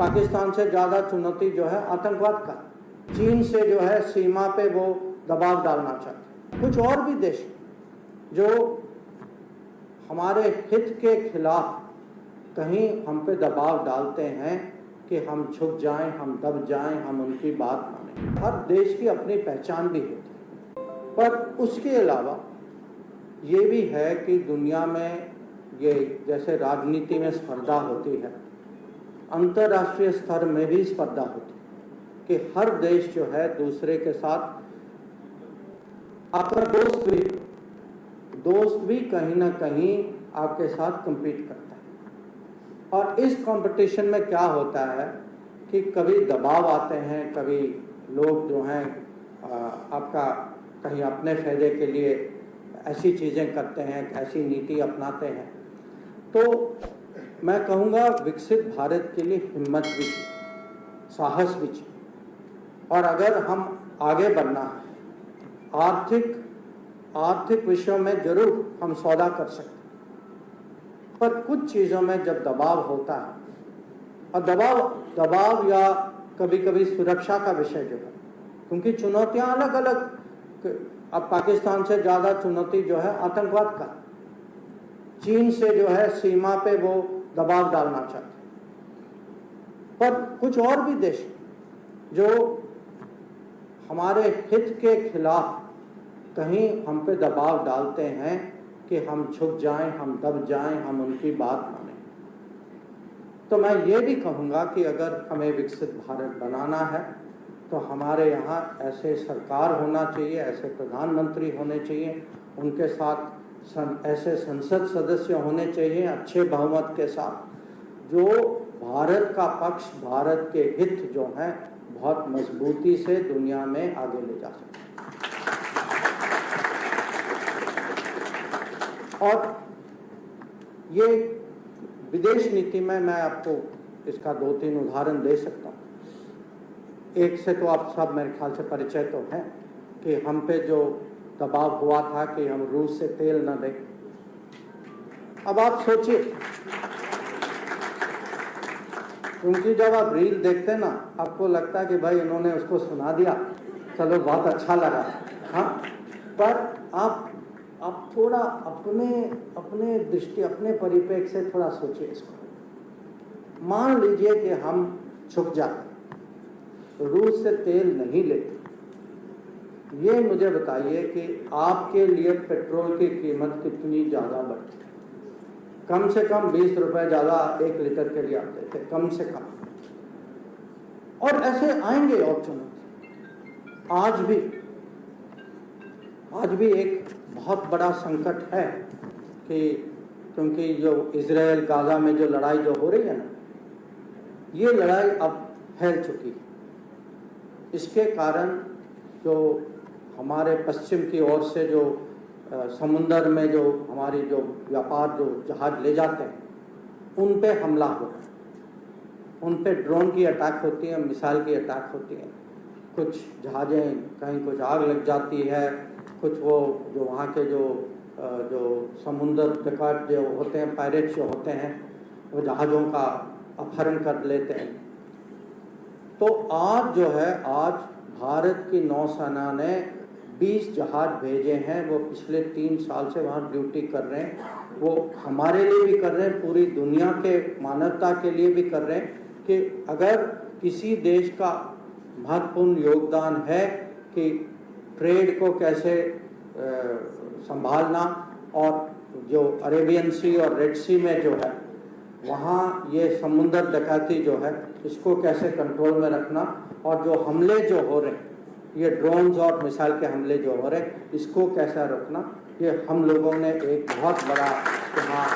पाकिस्तान से ज़्यादा चुनौती जो है आतंकवाद का, चीन से जो है सीमा पे वो दबाव डालना चाहते हैं। कुछ और भी देश जो हमारे हित के खिलाफ कहीं हम पे दबाव डालते हैं कि हम झुक जाएं, हम दब जाएं, हम उनकी बात मानें। हर देश की अपनी पहचान भी होती है, पर उसके अलावा ये भी है कि दुनिया में ये जैसे राजनीति में स्पर्धा होती है, अंतर्राष्ट्रीय स्तर में भी स्पर्धा होती है कि हर देश जो है दूसरे के साथ आपका दोस्त भी कहीं ना कहीं आपके साथ compete करता है। और इस कंपटीशन में क्या होता है कि कभी दबाव आते हैं, कभी लोग जो हैं आपका कहीं अपने फायदे के लिए ऐसी चीज़ें करते हैं, ऐसी नीति अपनाते हैं। तो मैं कहूँगा विकसित भारत के लिए हिम्मत भी चाहिए, साहस भी चाहिए, और अगर हम आगे बढ़ना है आर्थिक विषयों में जरूर हम सौदा कर सकते हैं, पर कुछ चीज़ों में जब दबाव होता है, और दबाव या कभी कभी सुरक्षा का विषय जो है, क्योंकि चुनौतियां अलग अलग, अब पाकिस्तान से ज़्यादा चुनौती जो है आतंकवाद का, चीन से जो है सीमा पे वो दबाव डालना चाहते हैं। पर कुछ और भी देश जो हमारे हित के खिलाफ कहीं हम पे दबाव डालते हैं कि हम झुक जाएं, हम दब जाएं, हम उनकी बात मानें। तो मैं ये भी कहूँगा कि अगर हमें विकसित भारत बनाना है तो हमारे यहाँ ऐसे सरकार होना चाहिए, ऐसे प्रधानमंत्री होने चाहिए, उनके साथ ऐसे संसद सदस्य होने चाहिए अच्छे बहुमत के साथ, जो भारत का पक्ष, भारत के हित जो हैं बहुत मजबूती से दुनिया में आगे ले जा सके। और ये विदेश नीति में मैं आपको इसका 2-3 उदाहरण दे सकता हूँ। एक से तो आप सब मेरे ख्याल से परिचय तो है कि हम पे जो दबाव हुआ था कि हम रूस से तेल न लें। अब आप सोचिए, क्योंकि जब आप रील देखते ना आपको लगता है कि भाई इन्होंने उसको सुना दिया, चलो बहुत अच्छा लगा, हाँ, पर आप थोड़ा अपने दृष्टि, अपने परिप्रेक्ष्य से थोड़ा सोचिए इसको। मान लीजिए कि हम झुक जाते, रूस से तेल नहीं लेते, ये मुझे बताइए कि आपके लिए पेट्रोल की कीमत कितनी ज़्यादा बढ़ती है। कम से कम 20 रुपए ज़्यादा 1 लीटर के लिए आते थे, कम से कम। और ऐसे आएंगे और चुनौती। आज भी एक बहुत बड़ा संकट है कि क्योंकि जो इजराइल गाजा में जो लड़ाई जो हो रही है ना, ये लड़ाई अब फैल चुकी है। इसके कारण जो हमारे पश्चिम की ओर से जो समुंदर में जो हमारी जो व्यापार जो जहाज ले जाते हैं, उन पे हमला हो रहा है, उन पे ड्रोन की अटैक होती है, मिसाइल की अटैक होती है। कुछ जहाज़ें कहीं कुछ आग लग जाती है, कुछ वो जो वहाँ के जो समुंदर डकैत जो होते हैं, पायरेट्स जो होते हैं, वो जहाज़ों का अपहरण कर लेते हैं। तो आज जो है, आज भारत की नौसेना ने 20 जहाज भेजे हैं, वो पिछले 3 साल से वहाँ ड्यूटी कर रहे हैं। वो हमारे लिए भी कर रहे हैं, पूरी दुनिया के मानवता के लिए भी कर रहे हैं कि अगर किसी देश का महत्वपूर्ण योगदान है कि ट्रेड को कैसे संभालना, और जो अरेबियन सी और रेड सी में जो है वहाँ ये समुंदर डकैती जो है इसको कैसे कंट्रोल में रखना, और जो हमले जो हो रहे हैं, ये ड्रोन्स और मिसाइल के हमले जो हो रहे हैं, इसको कैसा रोकना, ये हम लोगों ने एक बहुत बड़ा यहाँ